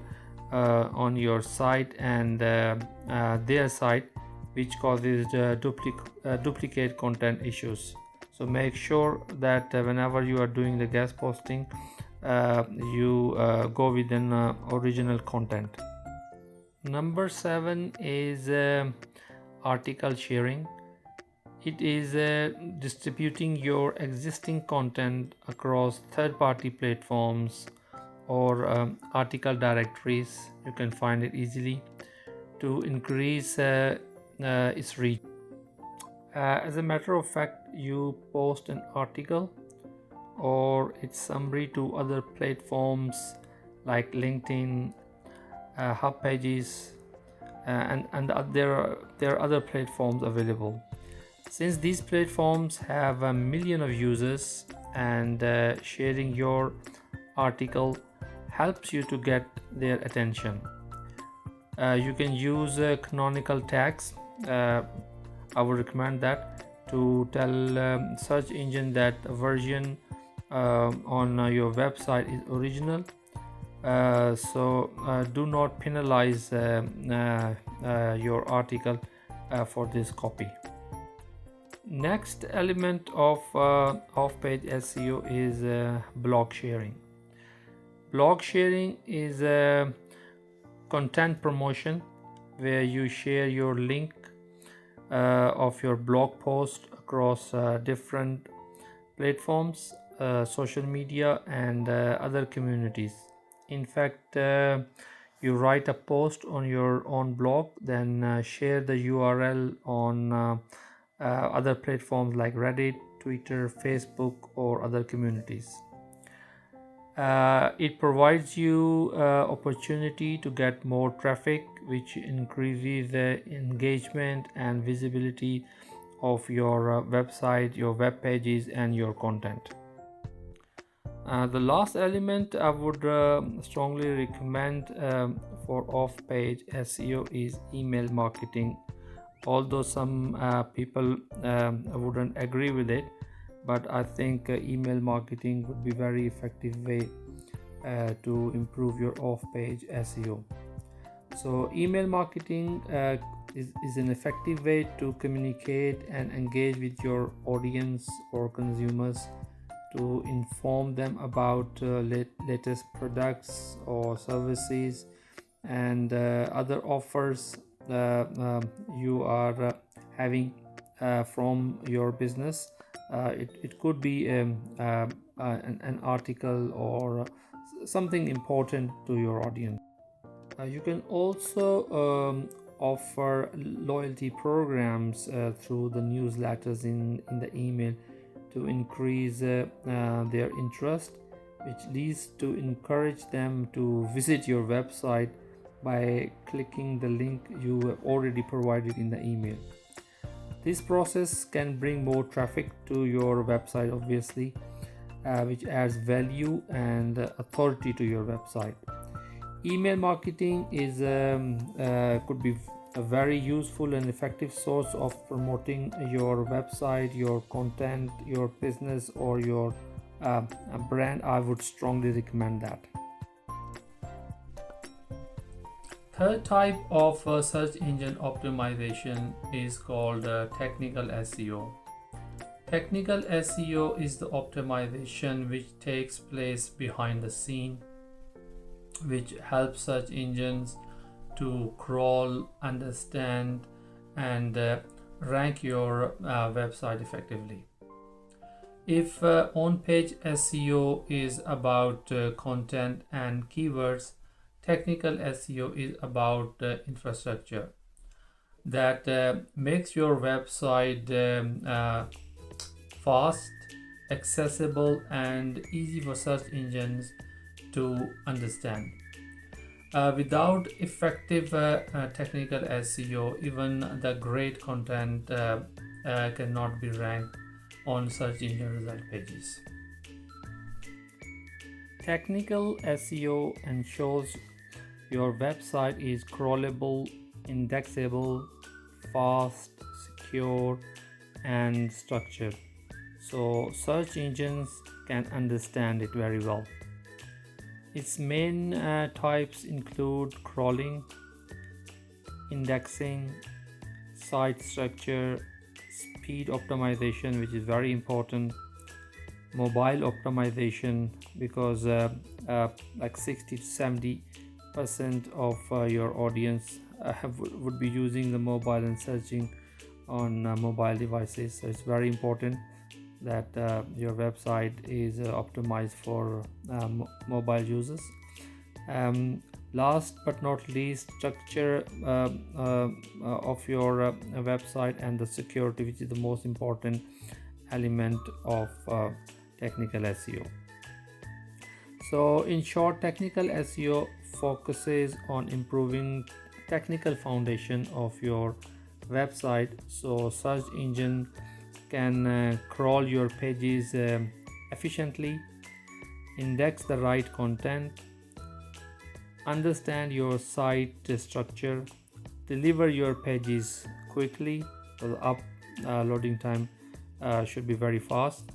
[SPEAKER 1] on your site and their site, which causes duplicate content issues. So make sure that whenever you are doing the guest posting, you go with an original content. Number 7 is article sharing. It is distributing your existing content across third-party platforms or article directories. You can find it easily to increase its reach. As a matter of fact, you post an article or its summary to other platforms like LinkedIn, Hub Pages, and there are other platforms available. Since these platforms have a million of users, and sharing your article helps you to get their attention. You can use canonical tags. I would recommend that to tell search engine that a version on your website is original. So do not penalize your article for this copy. Next element of off-page SEO is blog sharing. Blog sharing is content promotion where you share your link of your blog post across different platforms, social media, and other communities. In fact, you write a post on your own blog, then share the URL on other platforms like Reddit, Twitter, Facebook, or other communities. It provides you opportunity to get more traffic, which increases the engagement and visibility of your website, your web pages, and your content. The last element I would strongly recommend for off-page SEO is email marketing. Although some people wouldn't agree with it, but I think email marketing would be very effective way to improve your off-page SEO. So email marketing is an effective way to communicate and engage with your audience or consumers, to inform them about latest products or services and other offers you are having from your business. It could be an article or something important to your audience. You can also offer loyalty programs through the newsletters in the email to increase their interest, which leads to encourage them to visit your website by clicking the link you have already provided in the email. This process can bring more traffic to your website, obviously, which adds value and authority to your website. Email marketing is could be a very useful and effective source of promoting your website, your content, your business, or your brand. I would strongly recommend that. Third type of search engine optimization is called technical SEO. Technical SEO is the optimization which takes place behind the scene, which helps search engines to crawl, understand, and rank your website effectively. If on-page SEO is about content and keywords, technical SEO is about infrastructure that makes your website fast, accessible, and easy for search engines to understand. Without effective technical SEO, even the great content cannot be ranked on search engine result pages. Technical SEO ensures your website is crawlable, indexable, fast, secure, and structured, so search engines can understand it very well. Its main types include crawling, indexing, site structure, speed optimization, which is very important, mobile optimization, because like 60 to 70% of your audience would be using the mobile and searching on mobile devices. So it's very important that your website is optimized for mobile users. Last but not least, structure of your website and the security, which is the most important element of technical SEO. So in short, technical SEO focuses on improving technical foundation of your website, so search engine can crawl your pages efficiently, index the right content, understand your site structure, deliver your pages quickly, so the uploading time should be very fast,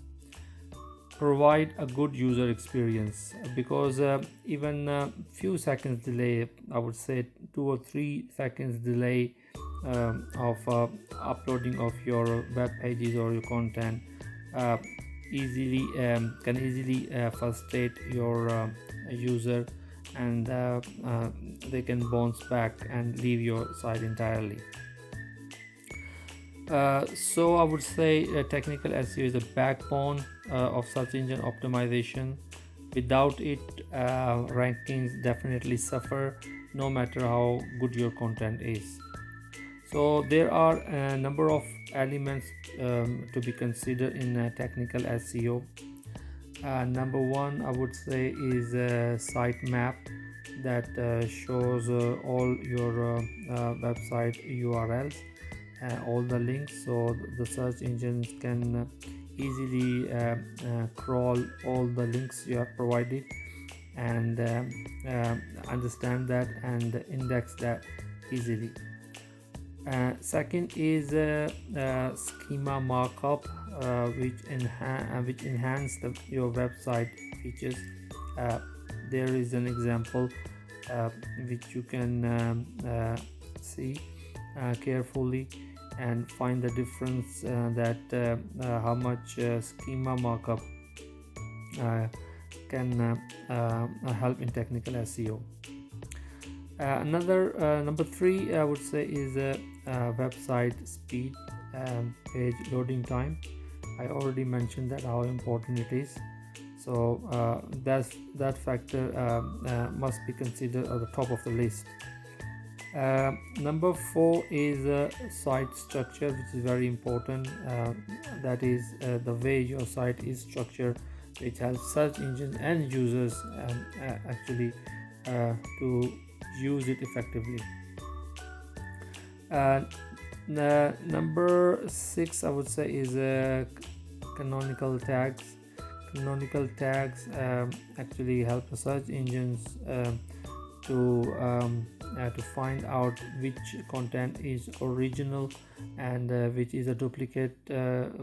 [SPEAKER 1] provide a good user experience, because even few seconds delay, I would say 2 or 3 seconds delay of uploading of your web pages or your content easily can easily frustrate your user, and they can bounce back and leave your site entirely. So I would say technical SEO is a backbone of search engine optimization. Without it, rankings definitely suffer, no matter how good your content is. So there are a number of elements to be considered in technical SEO. Number one, I would say, is a site map that shows all your website URLs, all the links, so the search engines can easily crawl all the links you have provided and understand that and index that easily. Second is schema markup, which enhance your website features. There is an example which you can see carefully and find the difference, that how much schema markup can help in technical SEO. Another number three, I would say, is website speed, page loading time. I already mentioned that how important it is, so that factor must be considered at the top of the list. Number four is site structure, which is very important. That is the way your site is structured, which helps search engines and users actually to use it effectively. Number six, I would say, is canonical tags. Canonical tags actually help the search engines to find out which content is original and which is a duplicate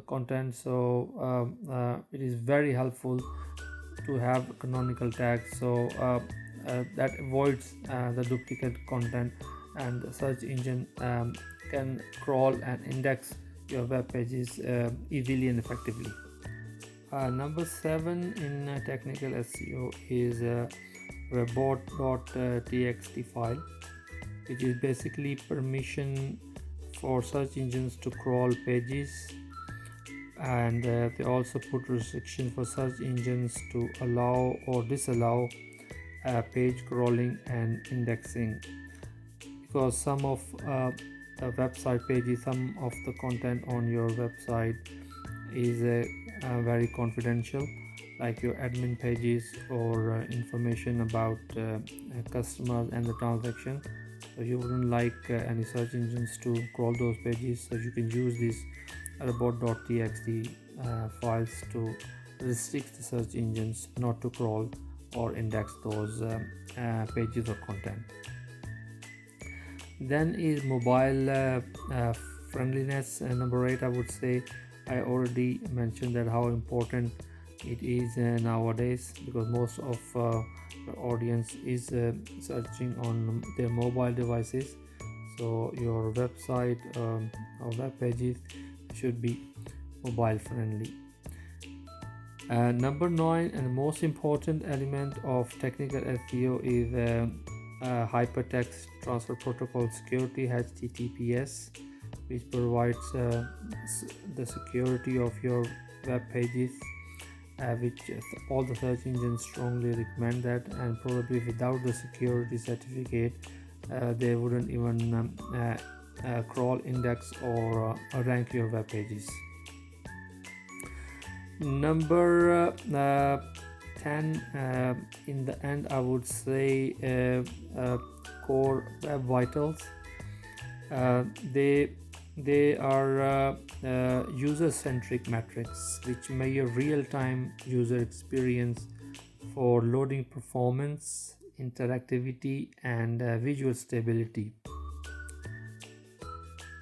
[SPEAKER 1] content. So it is very helpful to have canonical tags, so that avoids the duplicate content, and the search engine can crawl and index your web pages easily and effectively. Number seven in technical SEO is report.txt file, which is basically permission for search engines to crawl pages, and they also put restrictions for search engines to allow or disallow page crawling and indexing, because some of the website pages, some of the content on your website is very confidential, like your admin pages or information about customers and the transaction. So you wouldn't like any search engines to crawl those pages, so you can use these report.txt files to restrict the search engines not to crawl or index those pages or content. Then is mobile friendliness. Number 8, I would say, I already mentioned that how important it is nowadays, because most of audience is searching on their mobile devices, so your website or web pages should be mobile friendly. Number 9 and the most important element of technical SEO is hypertext transfer protocol security, HTTPS, which provides the security of your web pages, which all the search engines strongly recommend that, and probably without the security certificate they wouldn't even crawl, index, or rank your web pages. Number 10, in the end, I would say core web vitals. They are user-centric metrics which measure real-time user experience for loading performance, interactivity, and visual stability.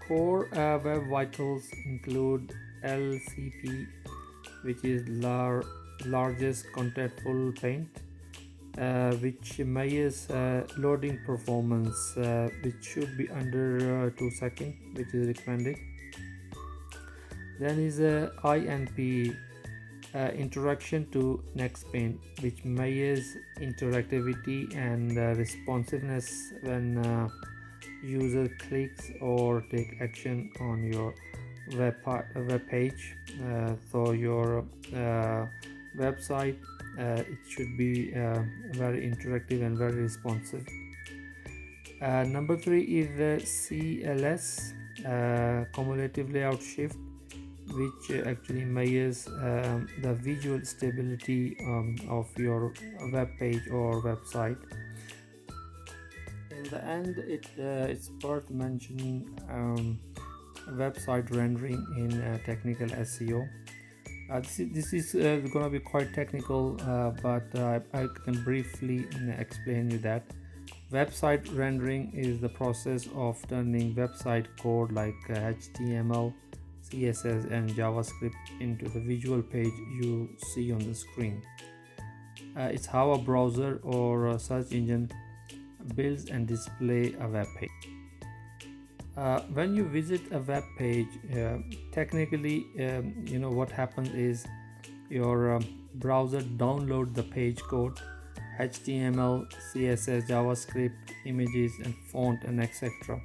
[SPEAKER 1] Core web vitals include LCP, which is largest contentful paint, which measures loading performance, which should be under 2 seconds, which is recommended. Then is INP, interaction to next paint, which measures interactivity and responsiveness when user clicks or take action on your web page. So your website, it should be very interactive and very responsive. Number 3 is the CLS, cumulative layout shift, which actually measures the visual stability of your web page or website. In the end, it's worth mentioning website rendering in technical SEO. This is going to be quite technical, but I can briefly explain you that. Website rendering is the process of turning website code like HTML, CSS, and JavaScript into the visual page you see on the screen. It's how a browser or a search engine builds and displays a web page. When you visit a web page, technically, what happens is your browser download the page code, HTML, CSS, JavaScript, images, and font, and etc.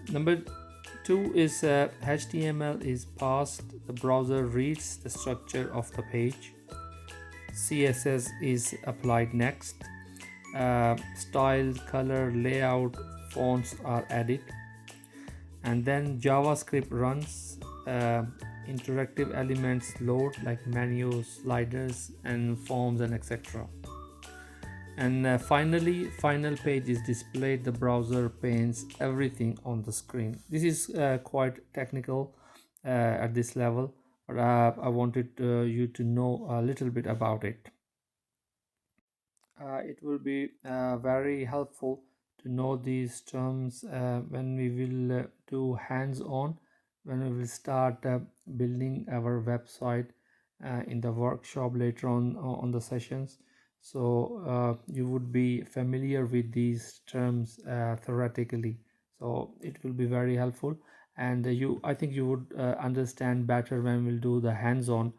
[SPEAKER 1] Number 2 is HTML is passed, the browser reads the structure of the page. CSS is applied next. Style, color, layout, fonts are added, and then JavaScript runs. Interactive elements load like menus, sliders, and forms, and etc. And finally, final page is displayed. The browser paints everything on the screen. This is quite technical at this level, but I wanted you to know a little bit about it. It will be very helpful to know these terms when we will do hands-on, when we will start building our website in the workshop later on the sessions. So you would be familiar with these terms theoretically, so it will be very helpful, and I think you would understand better when we'll do the hands-on.